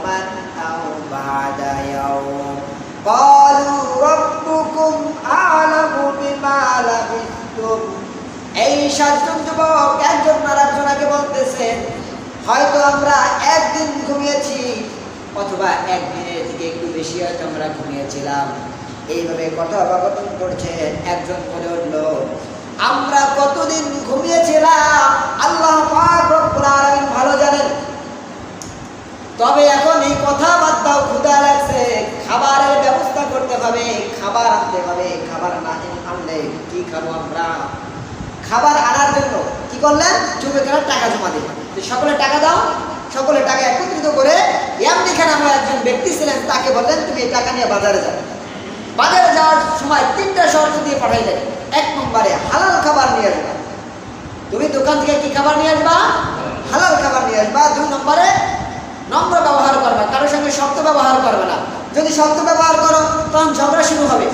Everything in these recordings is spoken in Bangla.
يوما أو بعد يوم قالوا ربكم أعلم بما لبثتم এই সাতজন যুবক একজন আরেকজনকে বলতেছেন হয়তো আমরা একদিন ঘুমিয়েছি অথবা একদিনের থেকে একটু বেশি হয়তো আমরা ঘুমিয়েছিলাম। এইভাবে কথোপকথন করছে। একজন বলে উঠল আমরা কতদিন ঘুমিয়েছিলাম আল্লাহ পাক রব্বুল আলামিন ভালো জানেন। তবে এখন এই কথা বাদ দাও, ক্ষুধা লাগছে, খাবারের ব্যবস্থা করতে হবে, খাবার আনতে হবে। খাবার না আনলে কি খাবো আমরা? খাবার আনার জন্য কি করলেন? যুবকেরা টাকা জমা দিলেন। সকলে টাকা দাও। সকলে টাকা একত্রিত করে এমনিখানে আমার একজন ব্যক্তি ছিলেন, তাকে বললেন তুমি এই টাকা নিয়ে বাজারে যাবে। বাজারে যাওয়ার সময় 3টা শর্ত দিয়ে পাঠাইলেন। 1 নম্বরে হালাল খাবার নিয়ে আসবা। তুমি দোকান থেকে কি খাবার নিয়ে আসবা? হালাল খাবার নিয়ে আসবা। 2 নম্বরে নম্র ব্যবহার করবে, কারোর সঙ্গে শক্ত ব্যবহার করবে না। যদি শক্ত ব্যবহার করো তখন ঝগড়া শুরু হবে।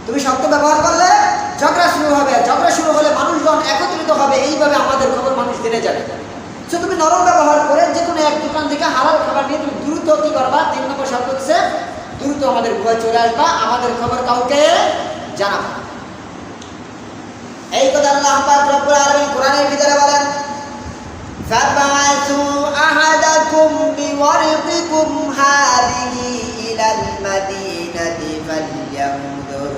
তুমি শক্ত ব্যবহার করলে ঝগড়া শুরু হবে। ঝগড়া শুরু হলে মানুষজন একত্রিত হবে। এইভাবে আমাদের খবর মানুষ জেনে যাবে। সো তুমি নরম ব্যবহার করে যে কোনো এক দোকান থেকে হালাল খাবার নিয়ে তুমি দ্রুত কি করবা? 3 নম্বর শর্ত হচ্ছে দ্রুত আমাদের ঘরে চলে আসবা, আমাদের খবর কাউকে জানাবা। এই কথা আল্লাহ পাক রব্বুল আলামিন কোরআনের ভিতরে বলেন ফাবা'সু আহাদাকুম বিওয়ারদিকুম হাযিহি ইলাল মাদিনাতি ফালইয়ানজুর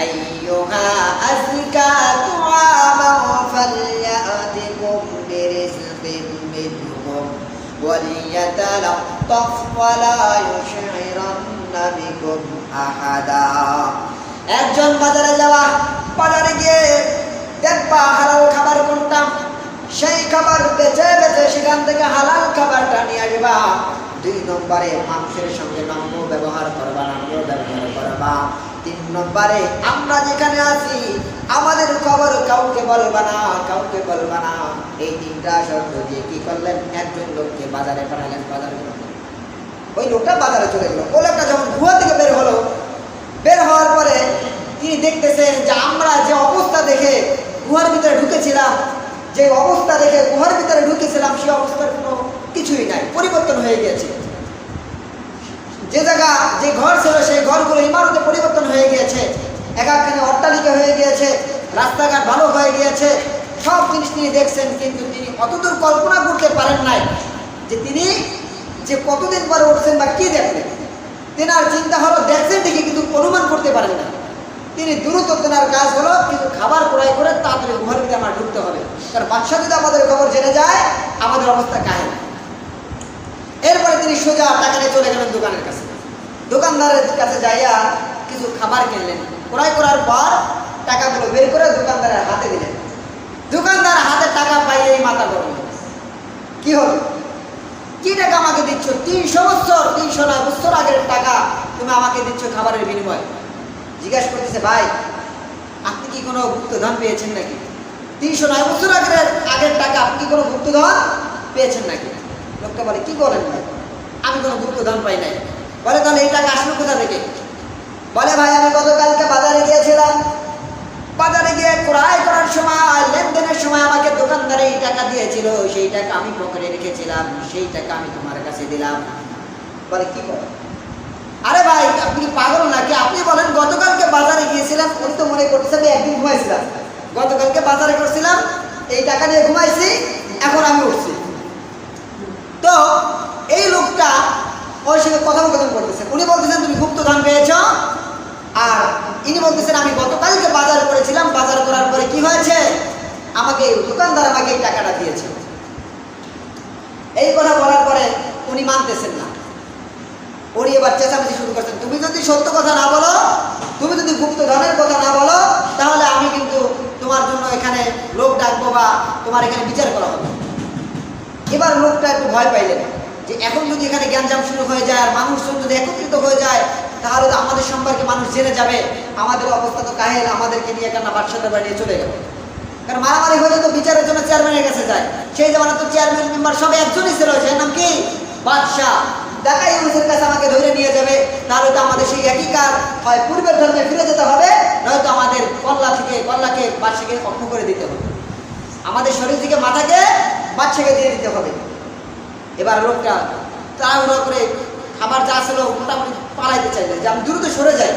আইয়ুহা আযকা তুআমান ফালইয়াতিকুম বিরিজকিন মিনহুম ওয়ালিয়াতালাত্তাফ ওয়ালা ইউশইরান্না বিকুম আহাদা। একজন বাজারে যাওয়া, বাজারে গিয়ে দেখবা হালাল খাবার কোনটা, সেই খাবার বেছে বেছে সেখান থেকে হালাল খাবারটা নিয়ে আসবা। 2 নম্বরে মানুষের সঙ্গে নম্র ব্যবহার করবা, নম্র ব্যবহার করবা। 3 নম্বরে আমরা যেখানে আছি আমাদের খবর কাউকে বলবা না, কাউকে বলবা না। এই 3টা শর্ত দিয়ে কি করলেন? একজন লোককে বাজারে পাঠালেন। বাজারে ওই লোকটা বাজারে চলে গেল। ওই লোকটা যখন গুহা থেকে বের হলো, বের হওয়ার পরে তিনি দেখতেছেন যে আমরা যে অবস্থা দেখে গুহার ভিতরে ঢুকেছিলাম, যে অবস্থা দেখে গুহার ভিতরে ঢুকেছিলাম সেই অবস্থার কোনো কিছুই নাই, পরিবর্তন হয়ে গেছে। যে জায়গা যে ঘর ছিল সেই ঘরগুলো ইমারতে পরিবর্তন হয়ে গিয়েছে, একখানে অট্টালিকা হয়ে গিয়েছে, রাস্তাঘাট ভালো হয়ে গিয়েছে, সব জিনিস তিনি দেখছেন। কিন্তু তিনি অতদূর কল্পনা করতে পারেন নাই যে তিনি যে কতদিন পরে উঠছেন বা কি দেখলেন। তেনার চিন্তা হলো দেখছেন ঠিকই কিন্তু অনুমান করতে পারেন না। তিনি দ্রুত তেনার কাজ হলো কিছু খাবার ক্রয় করে তাড়াতাড়ি ঘরের ভিতরে আমার ঢুকতে হবে, কারণ বাদশা যদি আমাদের খবর জেনে যায় আমাদের অবস্থা কাহিল। এরপরে তিনি সোজা টাকা নিয়ে চলে গেলেন দোকানের কাছে। দোকানদারের কাছে যাইয়া কিছু খাবার কিনলেন। ক্রয় করার পর টাকাগুলো বের করে দোকানদারের হাতে দিলেন। দোকানদার হাতে টাকা পাইলেই মাথা গরম। কি হলো? কি টাকা আমাকে দিচ্ছ? 300 বছর 309 বছর আগের টাকা তুমি আমাকে দিচ্ছ খাবারের বিনিময়ে। জিজ্ঞাসা করতেছে ভাই আপনি কি কোনো গুপ্তধন পেয়েছেন নাকি? 309 বছর আগের টাকা আপনি কি কোনো গুপ্তধন পেয়েছেন নাকি? লোকটা বলে কি বলেন ভাই, আমি কোনো গুপ্তধন পাই নাই। বলে তাহলে এই টাকা আসলো কোথা থেকে? বলে ভাই আমি গতকালকে বাজারে গিয়েছিলাম, বাজারে গিয়ে ক্রয় করার সময় লেনদেনের সময় আমাকে দোকানদারে এই টাকা দিয়েছিল, সেই টাকা আমি পকেটে রেখেছিলাম, সেই টাকা আমি তোমার কাছে দিলাম। বলে কি বলেন? আরে ভাই আপনি কি পাগল নাকি? আপনি বলেন গতকালকে বাজারে গিয়েছিলাম, উনি তো মনে করতেছেন আমি একদিন ঘুমাইছিলাম, গতকালকে বাজারে করছিলাম, এই টাকা নিয়ে ঘুমাইছি, এখন আমি উঠছি। তো এই লোকটা ওর সঙ্গে কথোপকথন করতেছেন। উনি বলতেছেন তুমি গুপ্তধন পেয়েছ, আর ইনি বলতেছেন আমি গতকালকে বাজার করেছিলাম, বাজার করার পরে কি হয়েছে আমাকে দোকানদার আমাকে এই টাকাটা দিয়েছে। এই কথা বলার পরে উনি মানতেছেন না। উনি এবার চেঁচামেচি শুরু করছেন, তুমি যদি সত্য কথা না বলো, তুমি যদি গুপ্তধনের কথা না বলো, তাহলে আমি কিন্তু তোমার জন্য এখানে লোক ডাকবো বা তোমার এখানে বিচার করা হবে। এবার লোকটা একটু ভয় পাইলেন যে এখন যদি এখানে গ্যাঞ্জাম শুরু হয়ে যায় আর মানুষজন যদি একত্রিত হয়ে যায় তাহলে তো আমাদের সম্পর্কে মানুষ জেনে যাবে, আমাদের অবস্থা তো কাহিল, আমাদেরকে নিয়ে কেন বাদশাদের বাড়ি নিয়ে চলে গেল। কারণ মারামারি হলে তো বিচারের জন্য চেয়ারম্যানের কাছে যায়। সেই জামানা তো চেয়ারম্যান মেম্বার সব একজনই ছিল, সেই নাম কি বাদশাহ। দেখা ইউনুসের কাছে আমাকে ধরে নিয়ে যাবে, তাহলে তো আমাদের সেই একই কাজ হয় পূর্বের ধর্মে ফিরে যেতে হবে, নয়তো আমাদের কল্লাকে বাদশাকে অক্ষ করে দিতে হবে, আমাদের শরীর থেকে মাথাকে বাদশাকে দিয়ে দিতে হবে। এবার লোকটা তাড়াহুড়ো করে খাবার যা ছিল মোটামুটি পালাইতে চাইলেন যে আমি দ্রুত সরে যাই,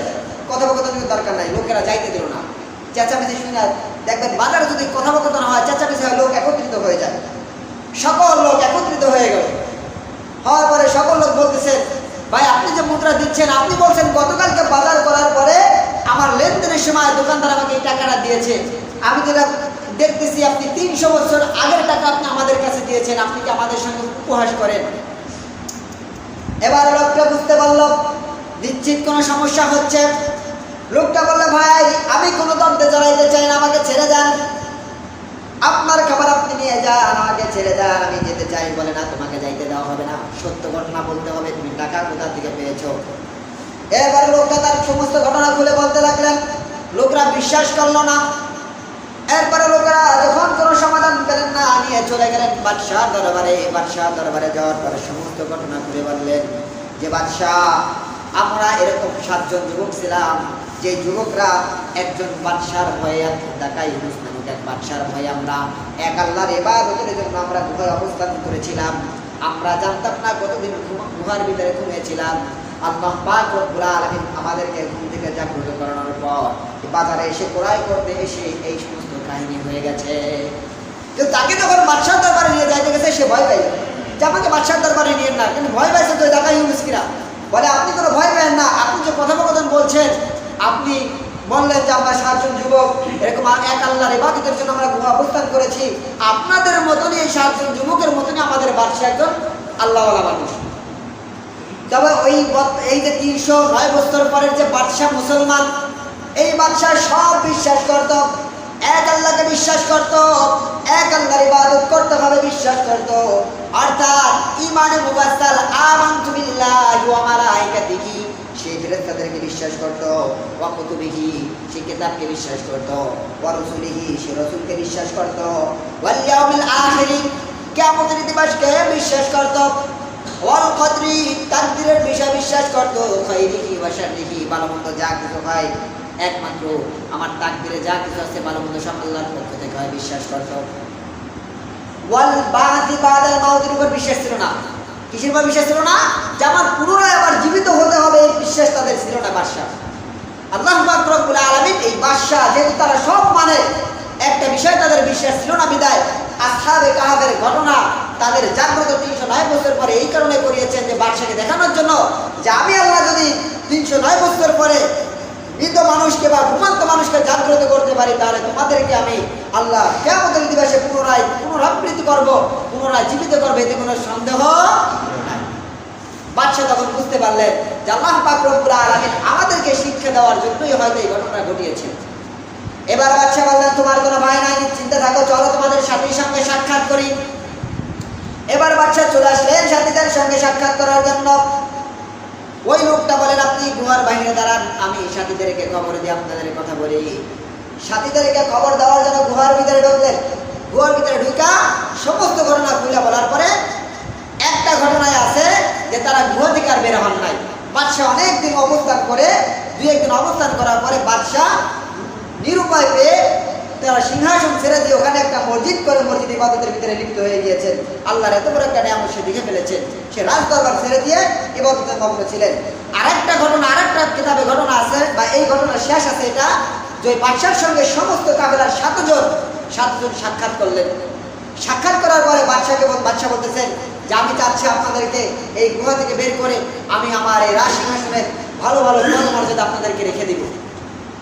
কথোপকথনের দরকার নাই, লোকেরা যাইতে দিল না। চেঁচামেচি শুনে দেখবেন বাজারে যদি কথোপকথন হয়, চেঁচামেচি হয়, লোক একত্রিত হয়ে যায়। সকল লোক একত্রিত হয়ে গেল, হওয়ার পরে সকল লোক বলতেছেন, ভাই আপনি যে মুদ্রা দিচ্ছেন, আপনি বলছেন গতকালকে বাজার করার পরে আমার লেনদেনের সময় দোকানদার আমাকে এই টাকাটা দিয়েছে, আমি যেটা দেখতেছি আপনি 300 বছর আগের টাকা আপনি আমাদের কাছে দিয়েছেন, আপনি কি আমাদের সঙ্গে উপহাস করেন? এবার লোকটা বুঝতে পারল নিশ্চিত কোনো সমস্যা হচ্ছে। লোকটা বললো, ভাই আমি কোনো দ্বন্দ্বে জড়াইতে চাই না, আমাকে ছেড়ে যান, আপনার খাবার আপনি নিয়ে যান, আমাকে ছেড়ে যান, আমি যেতে চাই। বলে না, তোমাকে যাইতে দেওয়া হবে না, সত্য ঘটনা বলতে হবে, তুমি টাকা কোথা থেকে পেয়েছো। এবার লোকটা তার সমস্ত ঘটনা খুলে বলতে লাগলেন, লোকরা বিশ্বাস করলো না। এরপরে লোকেরা যখন কোনো সমাধান পেলেন না, নিয়ে চলে গেলেন বাদশাহ দরবারে। বাদশাহ দরবারে যাওয়ার পরে সমস্ত ঘটনা খুলে বললেন যে, বাদশাহ আমরা এরকম 7 জন যুবক ছিলাম, যে যুবকরা একজন বাদশার ভয়ে, ঢাকায় ইউনুস নামক এক বাদশার ভয়ে আমরা এক আল্লাহর ইবাদতের জন্য আমরা গুহায় অবস্থান করেছিলাম। আমরা জানতাম না কতদিন গুহার ভিতরে ঘুমিয়েছিলাম। আল্লাহ পাক রব্বুল আলামিন আমাদেরকে ঘুম থেকে জাগ্রত করানোর পর বাজারে এসে ক্রয় করতে এসে এই সমস্ত কাহিনী হয়ে গেছে। তো তাকে যখন বাদশার দরবারে নিয়ে যাইতে গেছে, সে ভয় পাইল যে আমাকে বাদশার দরবারে নিয়ে না, কিন্তু ভয় পাইছে তো ঢাকায় ইউনুস কিনা। বলে আপনি কোনো ভয় পেন না, আপনি যে কথোপকথন বলছেন, আপনি বললেন যে আমরা 7 জন যুবক এরকম এক আল্লাহর ইবাদতের জন্য আমরা গুহা অবস্থান করেছি, আপনাদের মতনই এই 7 জন যুবকের মতনই আমাদের বাদশা একজন আল্লাহওয়ালা মানুষ। তবে এই যে 309 বছর পরের যে বাদশা মুসলমান, এই বাদশা সব বিশ্বাস করত, এক আল্লাহকে বিশ্বাস করত, এক আল্লাহর ইবাদত করতে হবে বিশ্বাস করত, অর্থাৎ ঈমানে মুবাসসাল আমানতু বিল্লাহি ওয়া মালাইকাতিহি, সেই ফেরেশতাদেরকে বিশ্বাস করত, ওয়া কুতুবিহি, সেই কিতাবকে বিশ্বাস করত, ওয়া রাসূলিহি, সেই রাসূলকে বিশ্বাস করত, ওয়াল ইয়াউমিল আখিরি, কিয়ামতের দিবসকে বিশ্বাস করত, ওয়াল কদরি, তাকদীরের বিষয় বিশ্বাস করত, খাইরিহি ওয়া শাররিহি, ভালো মন্দ যা কিছু হয় একমাত্র আমার তাকদীরে যা কিছু আছে ভালো মন্দ সব আল্লাহর পক্ষ থেকে হয় বিশ্বাস করত। ওয়াল বাদি বাদাল মাউতের উপর বিশ্বাস ছিল না। কিসের উপর বিশ্বাস ছিল না? যে আমার পুনরায় আবার জীবিত হতে হবে, এই বিশ্বাস তাদের ছিল না। বাদশা আল্লাহ পাক রব্বুল আলামিন, এই বাদশা যেহেতু তারা সব মানে, একটা বিষয় তাদের বিশ্বাস ছিল না বিদায় আসহাবে কাহাফের ঘটনা তাদের জাগ্রত 309 বছর পরে এই কারণে করিয়েছেন যে বাদশাকে দেখানোর জন্য যে আমি আল্লাহ যদি 309 বছর পরে মৃত মানুষকে বা ঘুমান্ত মানুষকে জাগ্রত করতে পারি, তাহলে তোমাদেরকে আমি আল্লাহ কিয়ামতের দিবসে পুনরাবৃত্তি করব, পুনরায় জীবিত করবো, এতে কোনো সন্দেহ নাই। বাদশা তখন বুঝতে পারলেন যে আল্লাহ পাক রব্বুল আলামিন আমাদেরকে শিক্ষা দেওয়ার জন্যই হয়তো এই ঘটনা ঘটিয়েছেন। এবার বাদশা বললেন, তোমার কোনো ভয় নাই, চিন্তা থাকো, চলো তোমাদের সাথীর সঙ্গে সাক্ষাৎ করি। এবার বাদশা চলে আসলেন সাথীদের সঙ্গে সাক্ষাৎ করার জন্য। ওই লোকটা বলেন, আপনি গুহার বাইরে দাঁড়ান, আমি সাথীদেরকে খবর দিয়ে আপনাদের কথা বলি। সাথীদেরকে খবর দেওয়ার জন্য গুহার ভিতরে ঢুকলেন। গুহার ভিতরে ঢুকা সমস্ত ঘটনা খুলে বলার পরে একটা ঘটনায় আছে যে তারা গুহা থেকে আর বের হন নাই। বাদশা অনেকদিন অবস্থান করে, 2-1 দিন অবস্থান করার পরে বাদশা নিরুপায় পেয়ে তারা সিংহাসন ছেড়ে দিয়ে ওখানে একটা মসজিদ করে মসজিদ ইবাদতের ভিতরে লিপ্ত হয়ে গিয়েছেন। আল্লাহর এত বড় একটা নিয়ামত সে দেখে ফেলেছেন, সে রাজদরবার ছেড়ে দিয়ে ইবাদতে মগ্ন ছিলেন। আরেকটা ঘটনা, আরেকটা কিতাবে ঘটনা আছে, বা এই ঘটনার শেষ আছে এটা, যে বাদশার সঙ্গে সমস্ত কাফেলার 7 জন সাক্ষাৎ করলেন। সাক্ষাৎ করার পরে বাদশা বলতেছেন যে আমি চাচ্ছি আপনাদেরকে এই গুহা থেকে বের করে আমি আমার এই রাজ সিংহাসনের ভালো ভালো মর্যাদা আপনাদেরকে রেখে দিব।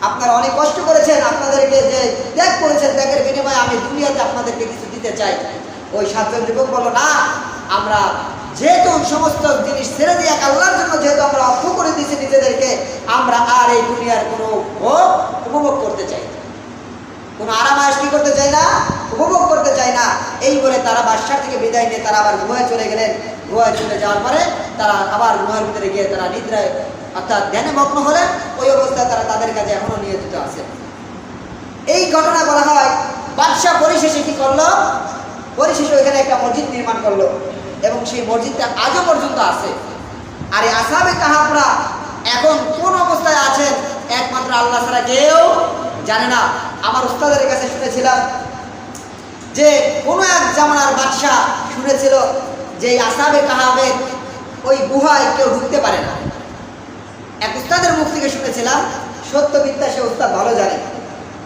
আপনারা অনেক কষ্ট করেছেন, আপনাদেরকে যে ত্যাগ করেছেন, ত্যাগের বিনিময়ে আমি দুনিয়াতে আপনাদেরকে কিছু দিতে চাই। ওই 7 জন যুবক বলল, না, আমরা যেহেতু সমস্ত জিনিস ছেড়ে দিয়ে আল্লাহর জন্য যেহেতু আমরা অর্থ করে দিয়েছি নিজেদেরকে, আমরা আর এই দুনিয়ার কোনো ভোগ উপভোগ করতে চাই, কোনো আরামায়েশ কি করতে চাই না, উপভোগ করতে চাই না। এই বলে তারা বাদশার থেকে বিদায় নিয়ে তারা আবার গুহায় চলে গেলেন। গুহায় চলে যাওয়ার পরে তারা আবার গুহার ভিতরে গিয়ে তারা নিদ্রায় অর্থাৎ ধ্যানে মগ্ন হলেন। ওই অবস্থায় তারা তাদের কাছে এখনো নিয়োজিত আছে। এই ঘটনা বলা হয় বাদশা পরিশেষে কি করলো, পরিশেষে ওইখানে একটা মসজিদ নির্মাণ করলো, এবং সেই মসজিদটা আজও পর্যন্ত আছে। আর এই আসহাবে কাহাফরা এখন কোন অবস্থায় আছেন একমাত্র আল্লাহ ছাড়া কেউ জানে না। আমার উস্তাদের কাছে শুনেছিলাম যে কোনো এক জামানার বাদশা শুনেছিল যে এই আসহাবে কাহাফের ওই গুহায় কেউ ঢুকতে পারে না। এক উস্তাদের মুখ থেকে শুনেছিলাম, সত্যবিদ্যা সে উস্তাদ ভালো জানে।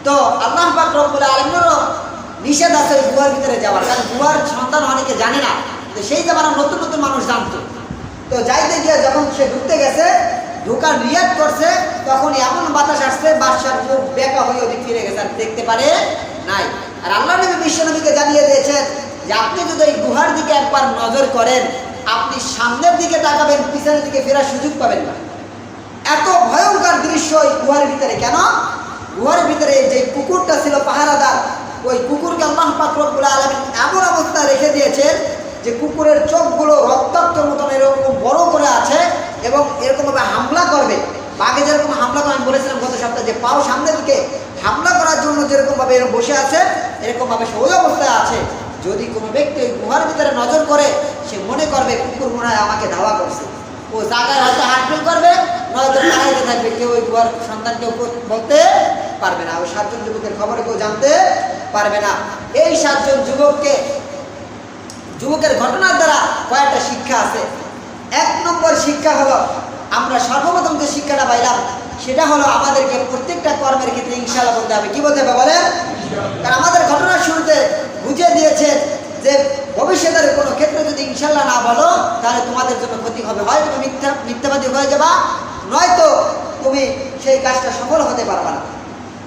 তো আল্লাহ পাক রব্বুল আলামিনেরও নিষেধ আছে ওই গুহার ভিতরে যাওয়ার, কারণ গুহার সন্তান অনেকে জানে না, তো সেই জামানার নতুন নতুন মানুষ জানতো। তো যাইতে গিয়ে যখন সে ঢুকতে গেছে, ঢোকার নিয়াত করছে, তখন এমন বাতাস আসছে বাদশার মুখ বেঁকা হয়ে ওদিক ফিরে গেছে, আর দেখতে পারে নাই। আর আল্লাহ নবী বিশ্বনবীকে জানিয়ে দিয়েছেন যে আপনি যদি এই গুহার দিকে একবার নজর করেন, আপনি সামনের দিকে তাকাবেন, পিছনের দিকে ফেরার সুযোগ পাবেন না। এত ভয়ঙ্কর দৃশ্য ওই গুহার ভিতরে। কেন? গুহার ভিতরে যে কুকুরটা ছিল পাহারাদার, ওই কুকুরকে আল্লাহ পাক রব্বুল আলামিন এমন অবস্থা রেখে দিয়েছেন যে কুকুরের চোখগুলো রক্তাক্ত মতন এরকম বড় করে আছে এবং এরকমভাবে হামলা করবে। বাঘে যেরকম হামলা করে, আমি বলেছিলাম গত সপ্তাহে যে পাও সামনের দিকে হামলা করার জন্য যেরকমভাবে এরকম বসে আছে, এরকমভাবে সে ওই অবস্থায় আছে। যদি কোনো ব্যক্তি ওই গুহার ভিতরে নজর করে, সে মনে করবে কুকুর মনে হয় আমাকে ধাওয়া করছে, ও জায়গায় হয়তো হাঁটফিল করবে, নয়তো দাঁড়াইতে থাকবে। কেউ ওই গুহার সন্তান কেউ বলতে পারবে না, ওই 7 জন যুবকের খবরে কেউ জানতে পারবে না। এই 7 জন যুবকের ঘটনার দ্বারা কয়েকটা শিক্ষা আছে। 1 নম্বর শিক্ষা হলো, আমরা সর্বপ্রথম যে শিক্ষাটা পাইলাম সেটা হলো আমাদেরকে প্রত্যেকটা কর্মের ক্ষেত্রে ইনশাআল্লাহ বলতে হবে। কি বলতে হবে বলেন? কারণ আমাদের ঘটনার শুরুতে বুঝিয়ে দিয়েছে যে ভবিষ্যতের কোনো ক্ষেত্রে যদি ইনশাআল্লাহ না বলো, তাহলে তোমাদের জন্য ক্ষতি হবে। হয় তুমি মিথ্যাবাদী হয়ে যাবা, নয়তো তুমি সেই কাজটা সফল হতে পারবা না।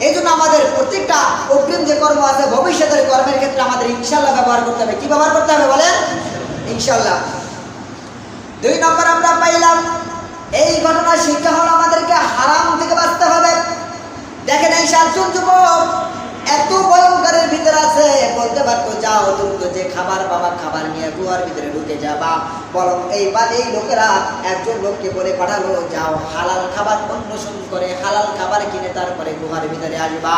এই জন্য আমাদের প্রত্যেকটা অগ্রিম যে কর্ম আছে, ভবিষ্যতের কর্মের ক্ষেত্রে আমাদের ইনশাআল্লাহ ব্যবহার করতে হবে। কি ব্যবহার করতে হবে বলেন? ইনশাআল্লাহ। 2 নম্বর আমরা পাইলাম, এই ঘটনার শিক্ষা হলো আমাদেরকে হারাম থেকে বাঁচতে হবে। দেখেন এই 7 জন যুবক এত ভয়ঙ্করের ভিতরে আছে, বলতে পারতো যাও দ্রুত যে খাবার বাবা খাবার নিয়ে গুহার ভিতরে ঢুকে যাবা, বরং এই লোকেরা একজন লোককে বলে পাঠালো, যাও হালাল খাবার অন্বেষণ করে হালাল খাবার কিনে তারপরে গুহার ভিতরে আসবা।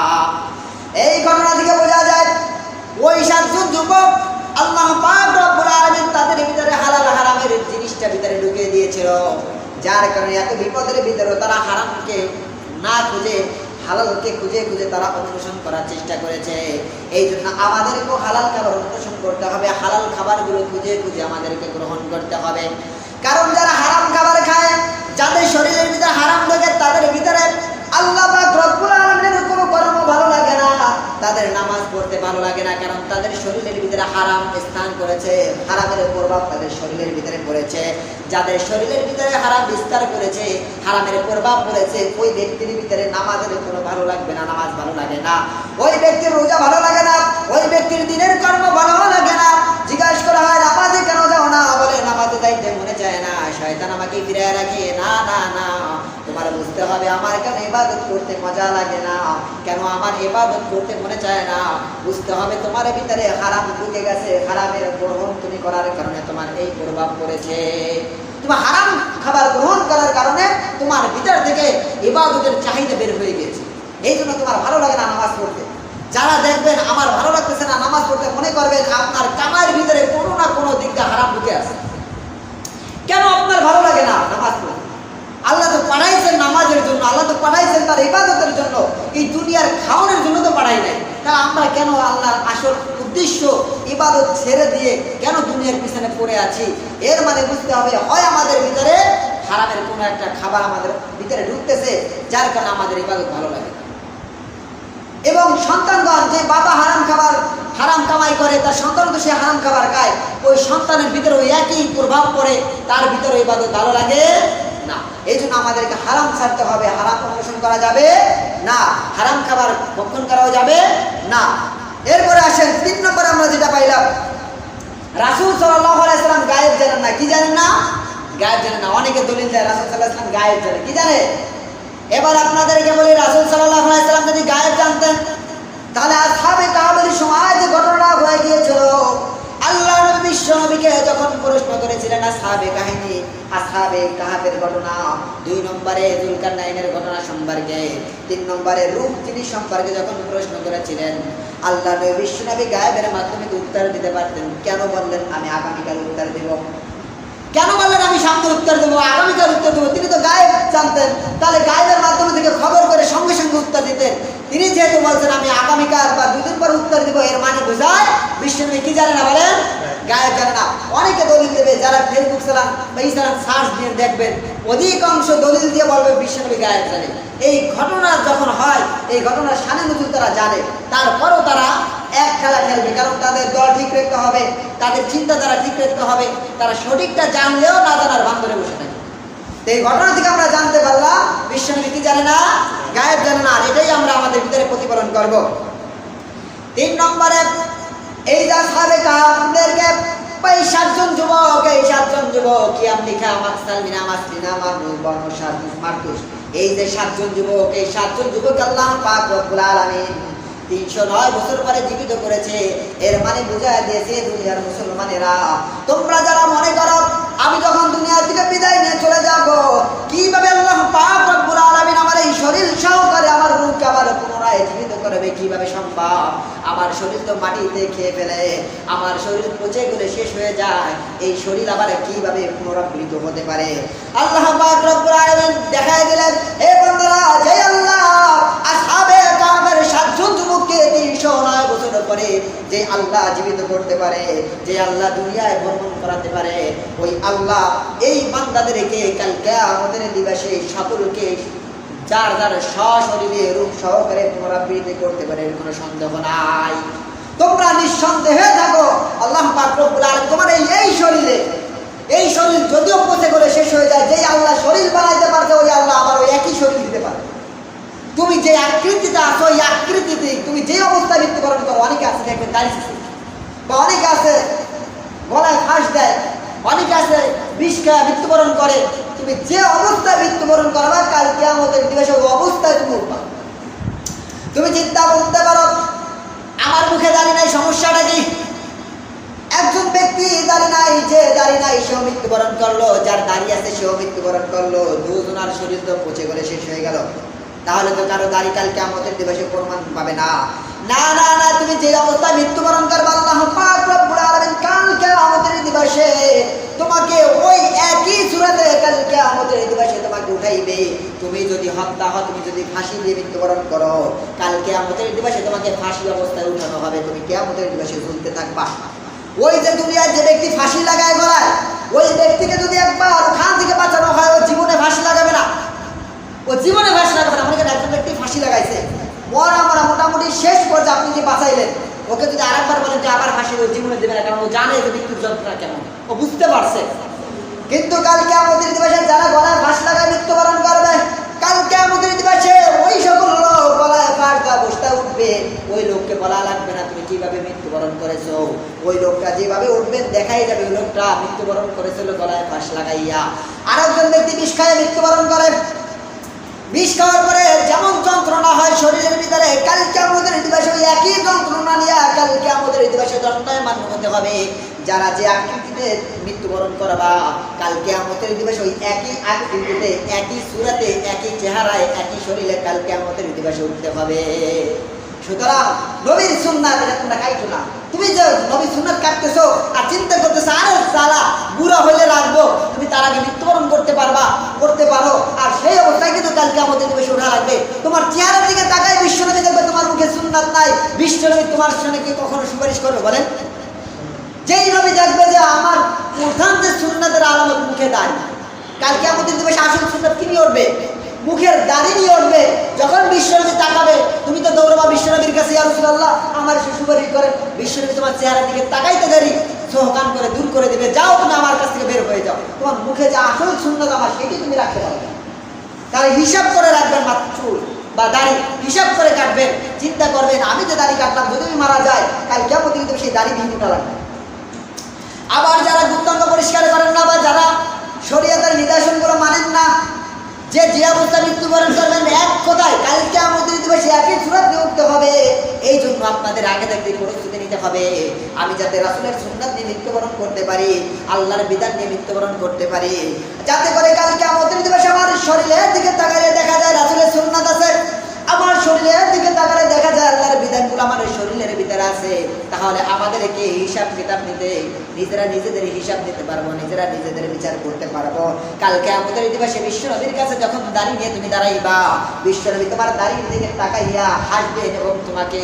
এই ঘটনা থেকে বোঝা যায় ওই 7 জন যুবক আল্লাহ পাক রব্বুল আলামিন তাদের ভিতরে হালাল হারামের জিনিসটা ভিতরে ঢুকিয়ে দিয়েছিল, যার কারণে এত বিপদের ভিতরে তারা হারামকে না খুঁজে হালালকে খুঁজে খুঁজে তারা অন্বেষণ করার চেষ্টা করেছে। এই জন্য আমাদেরকেও হালাল খাবার অন্বেষণ করতে হবে, হালাল খাবারগুলো খুঁজে খুঁজে আমাদেরকে গ্রহণ করতে হবে। কারণ যারা হারাম খাবার খায়, যাদের শরীরের ভিতরে হারাম ঢোকে, তাদের ভিতরে আল্লাহ পাক রব্বুল আলামিনের কোনো কর্ম ভালো লাগে না, তাদের নামাজ পড়তে ভালো লাগে না। কারণ তাদের শরীরের ভিতরে হারাম স্থান করেছে, হারামের প্রভাব তাদের শরীরের ভিতরে পড়েছে। যাদের শরীরের ভিতরে হারাম বিস্তার করেছে, হারামের প্রভাব পড়েছে, ওই ব্যক্তির ভিতরে নামাজের কোনো ভালো লাগবে না, নামাজ ভালো লাগে না, ওই ব্যক্তির রোজা ভালো লাগে না, ওই ব্যক্তির দিনের কর্ম ভালো লাগে না। জিজ্ঞাসা করা হয় নামাজে কেন যাও না? বলে নামাজে যাইতে মনে চায় না, শয়তান আমাকে ফিরিয়ে রাখে। না না না, তোমার বুঝতে হবে আমার কেন ইবাদত করতে মজা লাগে না, কেন আমার ইবাদত করতে মনে চায় না। বুঝতে হবে তোমার ভিতরে হারাম ঢুকে গেছে, হারামের গ্রহণ তুমি করার কারণে তোমার এই প্রভাব পড়েছে। তোমার হারাম খাবার গ্রহণ করার কারণে তোমার ভিতর থেকে ইবাদতের চাহিদা বের হয়ে গিয়েছে। এই জন্য তোমার ভালো লাগে না নামাজ পড়তে। যারা দেখবেন আমার ভালো লাগতেছে না নামাজ পড়তে, মনে করবেন আপনার কামাইয়ের ভিতরে কোনো না কোনো দিকটা হারাম ঢুকে আছে। কেন আপনার ভালো লাগে না নামাজ পড়তে? আল্লাহ তো পাঠাইছেন নামাজের জন্য, আল্লাহ তো পাঠাইছেন তার ইবাদতের জন্য, এই দুনিয়ার খাওয়ানোর জন্য তো পাঠাই নাই। তা আমরা কেন আল্লাহর আসল উদ্দেশ্য ইবাদত ছেড়ে দিয়ে কেন দুনিয়ার পিছনে পড়ে আছি? এর মানে বুঝতে হবে, হয় আমাদের ভিতরে হারামের কোনো একটা খাবার আমাদের ভিতরে ঢুকতেছে, যার কারণে আমাদের ইবাদত ভালো লাগে। এবং সন্তানগণ, যে বাবা হারাম কামাই করে, তার সন্তান তো সে হারাম খাবার খায়, ওই সন্তানের ভিতরে ওই একই প্রভাব পড়ে, তার ভিতরে ইবাদত ভালো লাগে না। এই জন্য আমাদেরকে হারাম ছাড়তে হবে, হারাম অন্বেষণ করা যাবে না, হারাম খাবার ভক্ষণ করাও যাবে না। এরপরে আসেন 3 নম্বর আমরা যেটা পাইলাম, রাসূল সাল্লাল্লাহু আলাইহি সাল্লাম গায়েব জানেন না। কি জানেন না? গায়েব জানেন না। অনেকে দলিল দেয় রাসূল সাল্লাল্লাহু আলাইহি সাল্লাম গায়েব জানে। কি জানে? এবার আপনাদেরকে বলি, রাসূল সাল্লাল্লাহু আলাইহি সাল্লাম যদি গায়েব জানতেন, তাহলে আসহাবে কাহফের সময় যে ঘটনা হয়ে গিয়েছিল, আল্লাহ নবী বিশ্ব নবীকে যখন প্রশ্ন করেছিলেন আসহাবে কাহফের ঘটনা, 2 নম্বরে যুলকারনাইনের ঘটনা সম্পর্কে, 3 নম্বরে রূহ জিনিস সম্পর্কে যখন প্রশ্ন করেছিলেন, আল্লাহ নবী বিশ্ব নবী গায়েবের মাধ্যমে উত্তর দিতে পারতেন। কেন বললেন আমি আগামীকাল উত্তর দেব? কেন বললেন আমি সামনে উত্তর দেবো, আগামীকাল উত্তর দেবো? তিনি তো গায়েব জানতেন, তাহলে গায়েবের মাধ্যমে থেকে খবর করে সঙ্গে সঙ্গে উত্তর দিতেন। তিনি যেহেতু বলছেন আমি আগামীকাল বা 2 দিন পর উত্তর দেবো, এর মানে বোঝায় বিশ্বনবী কি জানে না? বলেন গায়েব জানে না। অনেকে দলিল দেবে, যারা ফেসবুক চালান বা ইনস্টাগ্রাম সার্চ দিয়ে দেখবেন অধিকাংশ দলিল দিয়ে বলবে বিশ্বনবী গায়েব জানে। এই ঘটনা যখন হয়, এই ঘটনার শানে নজুল তারা জানে, তারপরও তারা এক খেলা খেলবে, কারণ তাদের দল ঠিক রাখতে হবে, তাদের চিন্তাধারা ঠিক রাখতে হবে। তারা সঠিকটা জানলেও না জানার ভান ধরে বসে থাকে। এই ঘটনা থেকে আমরা জানতে পারলাম বিশ্বনবী কি জানে না, গায়েব জানে না। আর এটাই আমরা আমাদের ভিতরে প্রতিফলন করব। 3 নম্বরে এই যে সাহাবে কাহাবদেরকে এই 7 জন যুবক, এই 7 জন যুবক কিয়াম লিখা মাকসালমিনা মাসলিনা মাহমুদ বর্ণ সাদিস মারতুস, এই যে 7 জন যুবক, এই 7 জন যুবক আল্লাহ পাক রব্বুল আলামিন 309 বছর পরে জীবিত করেছে। এর মানে বুঝায় দিয়েছে দুনিয়ার মুসলমানেরা, তোমরা যারা মনে করো আমি যখন দুনিয়া থেকে বিদায় নিয়ে চলে যাব, কিভাবে আল্লাহ পাক রব্বুল আলামিন আমার এই শরীর সহকারে আমার রূহকে আবার পুনরায় জীবিত করবে, কিভাবে সম্ভব? আমার শরীর তো মাটিতে খেয়ে ফেলে, আমার শরীর পচে গেলে শেষ হয়ে যায়, এই শরীর আবার কিভাবে পুনরাবৃত হতে পারে? আল্লাহ পাক রব্বুল আলামিন দেখায় দিলেন, হে বান্দারা, যে আল্লাহ আসহাবে কাহফের 7 জন যুবককে 309 বছর পরে যে আল্লাহ জীবিত করতে পারে, যে আল্লাহ দুনিয়ায় ভ্রমণ করাতে পারে, ওই আল্লাহ এই বান্দাদেরকে কাল কিয়ামতের দিবসে সকলকে যার যার সশরীরে রূপ সহকারে পুনরাবৃত্তি করতে পারে, এর কোনো সন্দেহ নাই। তোমরা নিঃসন্দেহে থাকো, আল্লাহ পাক রব্বুল আলামিন তোমার এই শরীরে, এই শরীর যদিও পচে গেলে শেষ হয়ে যায়, যেই আল্লাহ শরীর বানাইতে পারছে ওই আল্লাহ আবার ওই একই শরীর দিতে পারে। তুমি যে আকৃতিতে আছো, ওই আকৃতিতে তুমি যে অবস্থায় মৃত্যুবরণ করো, অনেকে আছে দেখবেন দাড়ি শেষে, বা অনেকে আছে গলায় ফাঁস দেয়, অনেকে আছে বিষ খায় মৃত্যুবরণ করে। তুমি যে অবস্থায় মৃত্যুবরণ করবা, কাল কিয়ামতের দিবসে ওই অবস্থায় তুমি উঠবা। তুমি চিন্তা করতে পারো আমার মুখে দাড়ি নাই, সমস্যাটা কি? একজন ব্যক্তি দাড়ি নাই, যে দাড়ি নাই সেও মৃত্যুবরণ করলো, যার দাড়ি আছে সেও মৃত্যুবরণ করলো, দুজনার শরীর তো পচে গেলে শেষ হয়ে গেল। তাহলে তো কারো দাড়ি কাল কিয়ামতের দিবসে প্রমাণ পাবে না। না না না, তুমি যে অবস্থায় মৃত্যুবরণ করবে, আল্লাহ পাক রব্বুল আলামিন কাল কিয়ামতের দিবসে তোমাকে ওই একই সূরাতে কাল কিয়ামতের দিবসে তোমাকে উঠাইবে। তুমি যদি হত্যা হও, তুমি যদি ফাঁসি দিয়ে মৃত্যুবরণ করো, কাল কিয়ামতের দিবসে তোমাকে ফাঁসি অবস্থায় উঠানো হবে, তুমি কিয়ামতের দিবসে ঝুলতে থাকবা। ওই যে দুনিয়ায় যে ব্যক্তি ফাঁসি লাগায় গলায়, ওই ব্যক্তিকে যদি একবার ওখান থেকে বাঁচানো হয়, ও জীবনে ফাঁসি লাগাবে না, ও জীবনে ফাঁসি লাগাবে না। আমাকে একজন ব্যক্তি ফাঁসি লাগাইছে, মরা মোটামুটি শেষ পর্যায়ে আপনি যে বাঁচাইলেন, ওকে যদি আরেকবার বলেন যে আবার ফাঁসি, ও জীবনে দেবে না, কারণ ও জানে যে মৃত্যুর যন্ত্রণা কেমন, ও বুঝতে পারছে। কিন্তু কাল কিয়ামতের দিবসে যারা গলায় ফাঁসি লাগায় মৃত্যুবরণ করবে, কাল কিয়ামতের দিবসে ওই সকল লোক গলায় ফাঁস দেওয়া অবস্থায় উঠবে, ওই লোককে বলা লাগবে না তুমি কিভাবে মৃত্যুবরণ করেছো, ওই লোকটা যেভাবে উঠবে দেখাই যাবে ওই লোকটা মৃত্যুবরণ করেছিল গলায় ফাঁস লাগাইয়া। আরেকজন ব্যক্তি বিষ খায় মৃত্যুবরণ করে, বিষ খাওয়ার পরে যেমন যন্ত্রণা হয় শরীরের ভিতরে, কাল কিয়ামতের দিবসে ওই একই যন্ত্রণা নিয়ে কাল কিয়ামতের দিবসে দণ্ডায়মান হতে হবে। যারা যে আকৃতিতে মৃত্যুবরণ করবা, কাল কিয়ামতের দিবসে ওই একই আকৃতিতে, একই সূরাতে, একই চেহারায়, একই শরীরে কাল কিয়ামতের দিবসে উঠতে হবে। সুতরাং নবীর সুন্নাত এটা তোমরা কাইছো না। তুমি যে নবীর সুন্নাত কাটতেছো আর চিন্তা করতেছো আরে সালা বুড়া হইলে রাখবো, তুমি তার আগে মৃত্যুবরণ করতে পারো, আর সেই অবস্থায় কিন্তু কাল কিয়ামতের দিবসে ওঠা লাগবে। তোমার চেহারার দিকে তাকাই বিশ্বনবী দেখবে তোমার মুখে সুন্নাত নাই, বিশ্বনবী তোমার সামনে কি কখনো সুপারিশ করবে বলেন? যেই নবী দেখবে যে আমার প্রধান যে সুন্নাতের আলামত মুখে দাঁড়ি, কাল কিয়ামতের দিবসে আসল সুন্নাত কি নিয়ে উঠবে? মুখের দাড়ি নিয়ে উঠবে। যখন বিশ্বনবী তাকাবে, তুমি তো দৌড়বা বিশ্বনবীর কাছে, ইয়া রাসূলুল্লাহ আমার সুপারিশ করেন। বিশ্বনবী তোমার চেহারার দিকে তাকাইতে দেরি চোখ-কান করে দূর করে দিবে, যাও তুমি আমার কাছ থেকে বের হয়ে যাও। তোমার মুখে যে আসল সুন্নাত আমার সেটি তুমি রাখতে পারবে। তাহলে হিসাব করে রাখবেন, মাত্র চুল বা দাড়ি হিসাব করে কাটবেন, চিন্তা করবেন আমি যে দাড়ি কাটলাম যদি আমি মারা যায়, কাল কিয়ামতে কিন্তু সেই দাড়ি ভেঙে উঠা লাগবে। আবার যারা গুপ্তাঙ্গ পরিষ্কার করেন না, বা যারা শরীয়তের নির্দেশনগুলো মানেন না, যে অবস্থায় মৃত্যুবরণ করবেন, এক কথায় কাল কিয়ামতের দিবসে একই সূরাত নিয়ে উঠতে হবে। এই জন্য আপনাদের আগে থাকতে প্রস্তুতি নিতে হবে, আমি যাতে রাসূলের সুন্নাত নিয়ে মৃত্যুবরণ করতে পারি, আল্লাহর বিধান নিয়ে মৃত্যুবরণ করতে পারি, যাতে করে কাল কিয়ামতের দিবসে আমার শরীরের দিকে তাকালে দেখা যায় রাসূলের সুন্নাত আছে, আমার শরীরের দিকে তাকালে দেখা যায় আল্লাহর বিধানগুলো আমার শরীরের ভিতরে আছে, তাহলে আমাদেরকে হিসাব কিতাব নিতে, নিজেরা নিজেদের হিসাব দিতে পারবো, নিজেরা নিজেদের বিচার করতে পারবো। কালকে আমাদের দিবসে বিশ্বনবীর কাছে যখন দাঁড়িয়ে নিয়ে তুমি দাঁড়াইবা, বিশ্বনবী তোমার দাঁড়িয়ে দিকে তাকাইয়া হাসবেন এবং তোমাকে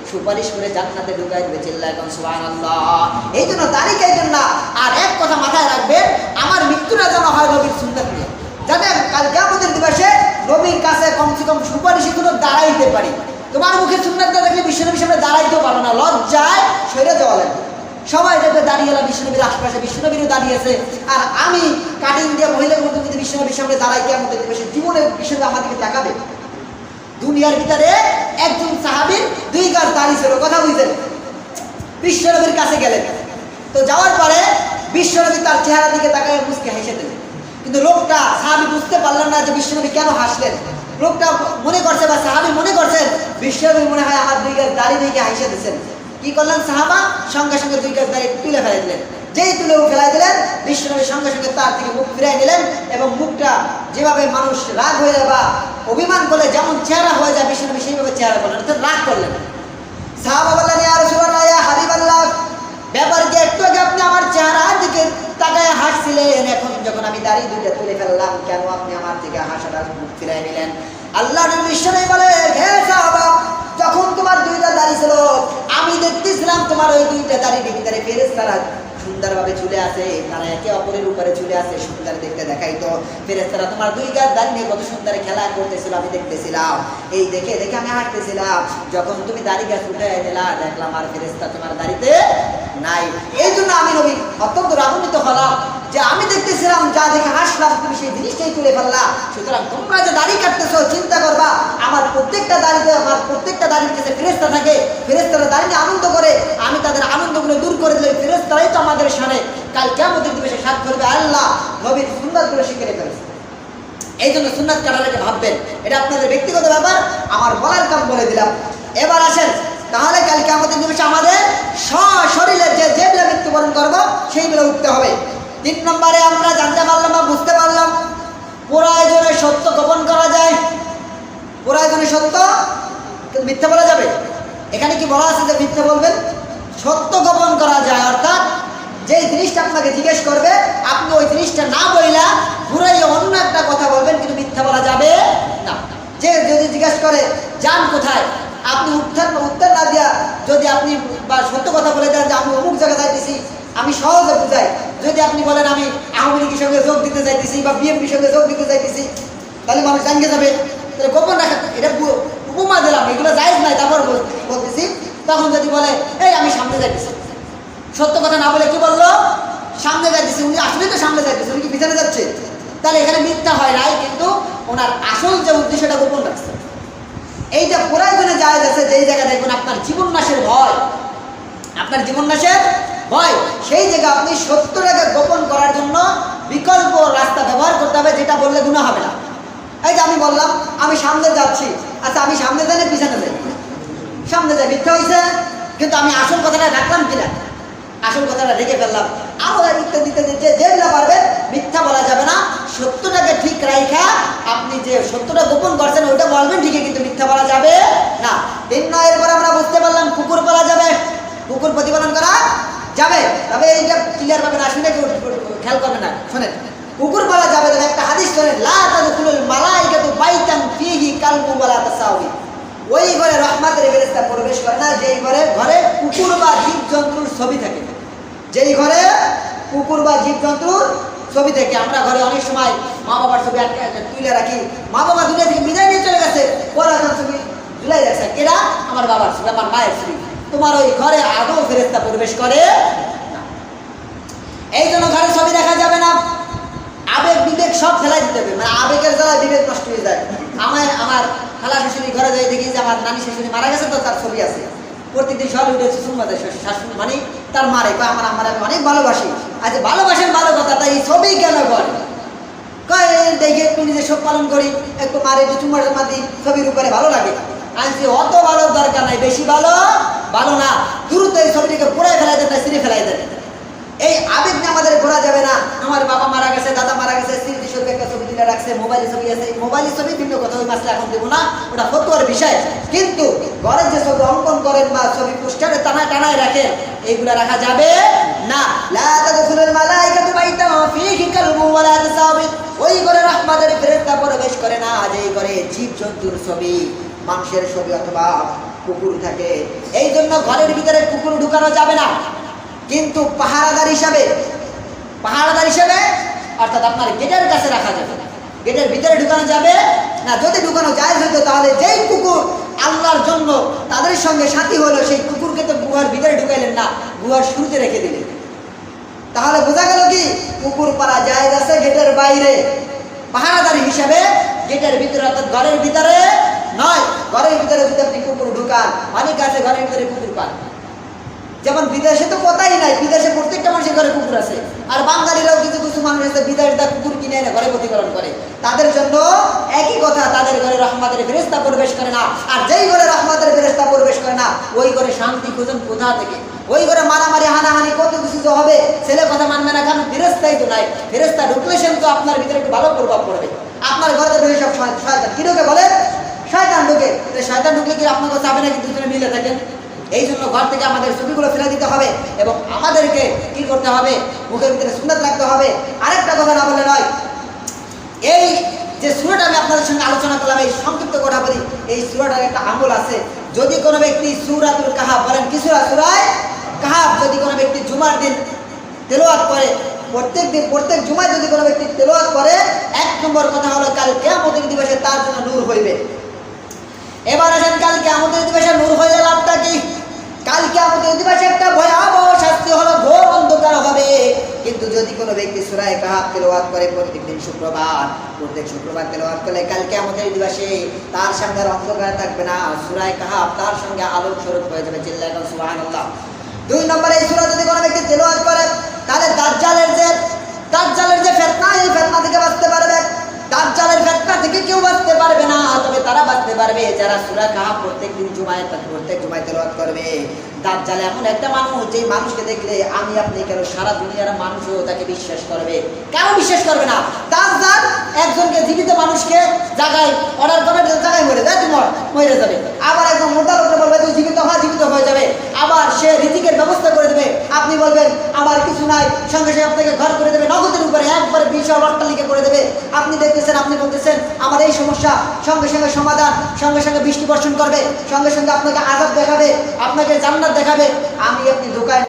সুপারিশ করে জান্নাতে ঢুকাই দেবে। চিল্লায় এখন সুবহানাল্লাহ। এই জন্য দাঁড়িয়ে কাইবেন না। আর এক কথা মাথায় রাখবেন, আমার মৃত্যুটা যেন হয় নবীর সুন্নাত নিয়ে, যাতে কাল কিয়ামতের দিবসে নবীর কাছে কমসে কম সুপারিশে কোনো দাঁড়াইতে পারি। তোমার মুখে সুন্নাত না দেখলে বিশ্বনবীর সামনে দাঁড়াইতেও পারো না, লজ্জায় সরে যাওয়া লাগবে। সবাই দেখবে দাঁড়িয়ে গেলাম বিশ্বনবীর আশপাশে, বিশ্বনবীরও দাঁড়িয়েছে, আর আমি কাটিং দিয়ে মহিলার মধ্যে যদি বিশ্বনবীর সামনে দাঁড়াই কিয়ামতের দিবসে, জীবনে বিশ্বনবী আমার দিকে তাকাবে? দুনিয়ার ভিতরে একজন সাহাবীর 2 গাছ দাঁড়িয়ে ছিল, কথা বুঝলেন? বিশ্বনবীর কাছে গেলেন, তো যাওয়ার পরে বিশ্বনবী তার চেহারা দিকে তাকায় মুচকে হেসে দিলেন। কিন্তু লোকটা সাহাবী বুঝতে পারলেন না যে বিশ্বনবী কেন হাসলেন। লোকটা মনে করছে বা সাহাবী মনে করছেন বিশ্বনবী মনে হয় আমার 2 গাছ দাঁড়িয়ে দিকে হেসে দিচ্ছেন। কি করলেন সাহাবা? সঙ্গে সঙ্গে 2 গাছ দাঁড়িয়ে তুলে ফেলাই দিলেন। যেই তুলে ফেলাই দিলেন, বিশ্বনবী সঙ্গে সঙ্গে তার দিকে মুখ ফিরাই দিলেন এবং মুখটা যেভাবে মানুষ রাগ হয়ে যায় বা অভিমান করলে যেমন চেহারা হয়ে যায়, বিশ্বনবী সেইভাবে চেহারা করলেন, অর্থাৎ রাগ করলেন। সাহাবা বললেন, ইয়া রাসূলুল্লাহ, ইয়া হাবিবাল্লাহ, ব্যাপার কি একটু আগে আপনি আমার চেহারার দিকে তাকায় হাসছিলেন, এখন যখন আমি দাড়ি 2টা তুলে ফেললাম, কেন আপনি আমার দিকে হাসাটা মুখ ফিরাই নিলেন? আল্লাহ নবী বিশ্বনবী বলে, হে সাহাবা, যখন তোমার 2টা দাড়ি ছিল, আমি দেখতেছিলাম তোমার ওই 2টা দাড়ির ভিতরে ফেরেশতারা সুন্দরভাবে ঝুলে আছে, তারা একে অপরের উপরে ঝুলে আছে, সুন্দর দেখতে দেখাইতো। ফেরেশতারা তোমার 2 গাছ দাড়ি নিয়ে কত সুন্দর খেলা করতেছিল, আমি দেখতেছিলাম। এই দেখে দেখে আমি হাঁটতেছিলাম, যখন তুমি দাড়ি গাছ উঠে দিলা, দেখলাম আর ফেরেশতা তোমার দাড়িতে নাই। এই জন্য আমি নবী অত্যন্ত রাগান্বিত হলাম যে আমি দেখতেছিলাম, যা দেখে হাসলাম, তুমি সেই জিনিসটাই তুলে ফেললা। সুতরাং তোমরা যে দাড়ি কাটতেছো, চিন্তা করবা আমার প্রত্যেকটা দাড়ির কাছে ফেরেশতা থাকে, ফেরেশতারা দাড়ি নিয়ে আনন্দ করে, আমি তাদের আনন্দগুলো দূর করে দিলে ফেরেশতারাই তো আমাদের সামনে কাল কিয়ামতের দিবসে সাক্ষী করবে, আল্লাহ নবীর সুন্নাতগুলো শিখে ফেলেছে। এই জন্য সুন্নাত কাটার আগে ভাববেন, এটা আপনাদের ব্যক্তিগত ব্যাপার, আমার বলার কাম বলে দিলাম। এবার আসেন, তাহলে কাল কিয়ামতের দিবসে আমাদের সশরীরে যেগুলো মৃত্যুবরণ করবো সেইগুলো উঠতে হবে। 3 নম্বরে আমরা জানতে পারলাম বা বুঝতে পারলাম, প্রয়োজনে সত্য গোপন করা যায়। প্রয়োজনে সত্য, মিথ্যা বলা যাবে? এখানে কি বলা আছে যে মিথ্যা বলবেন? সত্য গোপন করা যায়, অর্থাৎ যেই জিনিসটা আপনাকে জিজ্ঞেস করবে, আপনি ওই জিনিসটা না বইলা ঘুরাইয়ে অন্য একটা কথা বলবেন, কিন্তু মিথ্যা বলা যাবে না। যে যদি জিজ্ঞেস করে যান কোথায়, আপনি উত্তর না দিয়া যদি আপনি বা সত্য কথা বলে দেন যে আমি অমুক জায়গায় যাইতেছি, আমি সহজে বুঝাই। যদি আপনি বলেন আমি আওয়ামী লীগের সঙ্গে যোগ দিতে যাইতেছি বা বিএনপির সঙ্গে যোগ দিতে যাইতেছি, তাহলে মানুষ জানিয়ে যাবে। তাহলে গোপন রাখা, এটা উপমা দিলাম, এগুলো জায়েজ নাই, তারপর বলতেছি। তখন যদি বলে এই আমি সামনে যাইতেছি, সত্য কথা না বলে কি বললো? সামনে যাইতেছি। উনি আসলে তো সামনে যাইতেছে, উনি কি পিছনে যাচ্ছে? তাহলে এখানে মিথ্যা হয় নাই, কিন্তু ওনার আসল যে উদ্দেশ্যটা গোপন রাখছে। এইটা প্রয়োজনে জায়েজ আছে। যেই জায়গায় দেখবেন আপনার জীবন নাশের ভয়, সেই জায়গায় আপনি সত্যটাকে গোপন করার জন্য বিকল্প রাস্তা ব্যবহার করতে হবে, যেটা বললে গুনাহ হবে না। এই যে আমি বললাম আমি সামনে যাচ্ছি, আচ্ছা আমি সামনে যাই না পিছনে যাই? সামনে যাই, মিথ্যা হয়েছে, কিন্তু আমি আসল কথাটা রাখলাম কিনা? আসল কথাটা রেখে ফেললাম। আরো মিথ্যা দিতে দিতে যেগুলো পারবেন, মিথ্যা বলা যাবে না। সত্যটাকে ঠিক রাখা, আপনি যে সত্যটা গোপন করছেন ওইটা বলবেন ঠিকই, কিন্তু মিথ্যা বলা যাবে না। 3 নম্বরের পর আমরা বুঝতে পারলাম কুকুর পালা যাবে, কুকুর প্রতিপালন করা যাবে। তবে এইটা ক্লিয়ার পাবেন, আসলে খেয়াল করবেন না, শোনেন। কুকুর পালা যাবে, তবে একটা হাদিস শোনেন, লা তাদখুলুল মালাইকাতু বাইতান ফীহি কালবুন ওয়ালা তাসাউই। ওই ঘরে রহমতের ফেরেশতা প্রবেশ করে না যেই ঘরে কুকুর বা জীবজন্তুর ছবি থাকে। যেই ঘরে কুকুর বা জীবজন্তুর ছবি থেকে, আমরা ঘরে অনেক সময় মা বাবার ছবি তুলে রাখি, মা বাবা দুনিয়া থেকে বিদায় নিয়ে চলে গেছে, পরে ছবি ঝুলাই রাখছে, এরা আমার বাবার ছবি, আমার মায়ের ছবি। তোমার ওই ঘরে আদৌ ফেরেশতা প্রবেশ করে না। এই জন্য ঘরে ছবি দেখা যাবে না। আবেগ বিবেক সব ফেলাই দিতে হবে, মানে আবেগের জ্বালায় বিবেক নষ্ট হয়ে যায়। আমার খালা শাশুড়ি ঘরে যাই দেখি যে আমার নানি শাশুড়ি মারা গেছে, তো তার ছবি আছে, প্রত্যেকদিন সকালে উঠেছে সুম্মাদের শাশুড়ি মানে তার মারে বা আমার আমি অনেক ভালোবাসি। আচ্ছা ভালোবাসেন ভালো কথা, তাই এই ছবি কেন করে? কয় দেখে একটু নিজে সব পালন করি, একটু মারে একটু চুম্মার মাদি, ছবির উপরে ভালো লাগে। আনছি অত ভালো দরকার নাই, বেশি ভালো না, দ্রুত এই ছবিটিকে পুরাই ফেলাই দেন, সিঁড়ি ফেলাই দেন। এই আবেগ নিয়ে আমাদের ঘোরা যাবে না। আমার বাবা মারা গেছে, দাদা মারা গেছে, স্মৃতি শোধ একটা ছবি তুলে রাখছে, মোবাইলে ছবি আছে, মোবাইলের ছবি ভিন্ন কথা, ওই মাসলা এখন দেবো না, ওটা ফতোয়ার বিষয়। কিন্তু ঘরে যে ছবি অঙ্কন করেন বা ছবি পোস্টারে টানায় রাখেন, এইগুলা রাখা যাবে না। লা তাদখুলুল মালাইকাতু বাইতান ফীহি কালবুন ওয়া লা তাসাবিত, ওই ঘরে রহমতের ফেরেশতা প্রবেশ করে না যেই ঘরে জীবজন্তুর ছবি, মানুষের ছবি অথবা কুকুর থাকে। এই জন্য ঘরের ভিতরে কুকুর ঢুকানো যাবে না। কিন্তু পাহারাদার হিসাবে অর্থাৎ আপনার গেটের কাছে রাখা যাবে, গেটের ভিতরে ঢুকানো যাবে না। যদি ঢুকানো যায় হতো তাহলে যেই কুকুর আল্লাহর জন্য তাদের সঙ্গে সাথী হলো, সেই কুকুরকে তো গুহার ভিতরে ঢুকাইলেন না, গুহার শুরুতে রেখে দিলেন। তাহলে বোঝা গেল কি কুকুর পালা জায়েজ আছে গেটের বাইরে, পাহারাদারি হিসাবে গেটের ভিতরে, অর্থাৎ ঘরের ভিতরে নয়। ঘরের ভিতরে যদি আপনি কুকুর ঢুকান, অনেক আছে ঘরের ভিতরে কুকুর পান, যেমন বিদেশে তো কথাই নাই, বিদেশে প্রত্যেকটা মানুষের ঘরে কুকুর আছে। আর বাঙালিরাও কিছু কিছু মানুষ আছে বিদেশ দা কুকুর কিনে এনে ঘরে প্রতিপালন করে, তাদের জন্য একই কথা, তাদের ঘরে রহমতের ফেরেশতা প্রবেশ করে না। আর যেই ঘরে রহমতের ফেরেশতা প্রবেশ করে না, ওই ঘরে শান্তি খুঁজেন কোথা থেকে? ওই ঘরে মারামারি হানাহানি কত কিছু তো হবে, ছেলে কথা মানবে না, কারণ ফেরেশতাই তো নাই। ফেরেশতা ঢুকলে সে তো আপনার ভিতরে একটু ভালো প্রভাব পড়বে। আপনার ঘরে তো সব শয়তান, কি ঢুকে বলে? শয়তান ঢুকে। শয়তান ঢুকলে কি আপনার কাছে যাবে না? কিন্তু দুজনে মিলে থাকেন। এই জন্য ঘর থেকে আমাদের ছবিগুলো ফেলে দিতে হবে এবং আমাদেরকে কি করতে হবে? মুখের ভিতরে সুন্নাত রাখতে হবে। আরেকটা কথা না বলে নয়, এই যে সূরাটা আমি আপনাদের সঙ্গে আলোচনা করলাম, এই সংক্ষিপ্ত কথা বলি, এই সূরাটার একটা আমল আছে। যদি কোনো ব্যক্তি সূরাতুল কাহাফ বলেন, কি সূরা? সূরায়ে কাহাফ যদি কোনো ব্যক্তি জুমার দিন তেলাওয়াত করে, প্রত্যেক জুমায় যদি কোনো ব্যক্তি তেলাওয়াত করে, 1 নম্বর কথা হলো কাল কিয়ামতের দিবসে তার জন্য নূর হইবে। এবার আসেন, কাল কিয়ামতের দিবসে নূর হইলে লাভটা কি? কাল কিয়ামতের দিবসে একটা ভয়াবহ শাস্তি হলো, ঘোর অন্ধকার হবে। কিন্তু যদি কোনো ব্যক্তি সূরা কাহাফ তেলাওয়াত করে প্রত্যেক শুক্রবার তেলাওয়াত করলে কাল কিয়ামতের দিবসে তার সঙ্গে অন্ধকার থাকবে না, সূরা কাহাফ তার সঙ্গে আলোক স্বরূপ হয়ে যাবে। চিল্লায় বলেন সুবহানাল্লাহ। 2 নম্বরে এই সূরা যদি কোনো ব্যক্তি তেলাওয়াত করে, তাহলে দাজ্জালের যে ফিতনা, এই ফিতনা থেকে বাঁচতে পারবে। দাজ্জালের ফিতনা থেকে কেউ বাঁচতে পারবে না, তবে তারা বাঁচতে পারবে যারা সূরা কাহাফ প্রত্যেক জুমায় তেলাওয়াত করবে। দাজ্জাল এমন একটা মানুষ, যে মানুষকে দেখলে আমি আপনি কেন সারা দুনিয়ার মানুষও তাকে বিশ্বাস করবে, কেন বিশ্বাস করবে না? দাজ্জাল একজনকে জীবিত মানুষকে জায়গায় অর্ডার করে, জায়গায় মরে যায়, তুমি মরে যাবে। আবার একজন মোটা লোককে বলবে তুই জীবিত হয়ে যাবে। আবার সে রিজিকের ব্যবস্থা করে দেবে, আপনি বলবেন আমার কিছু নাই, সঙ্গে সঙ্গে আপনাকে ঘর করে দেবে, নগদের উপরে একবারে বিশাল অট্টালিকা করে দেবে। আপনি দেখতেছেন, আপনি বলতেছেন আমার এই সমস্যা, সঙ্গে সঙ্গে সমাধান, সঙ্গে সঙ্গে বৃষ্টি বর্ষণ করবে, সঙ্গে সঙ্গে আপনাকে আযাব দেখাবে, আপনাকে জান্নাত দেখাবে। আপনি দোকান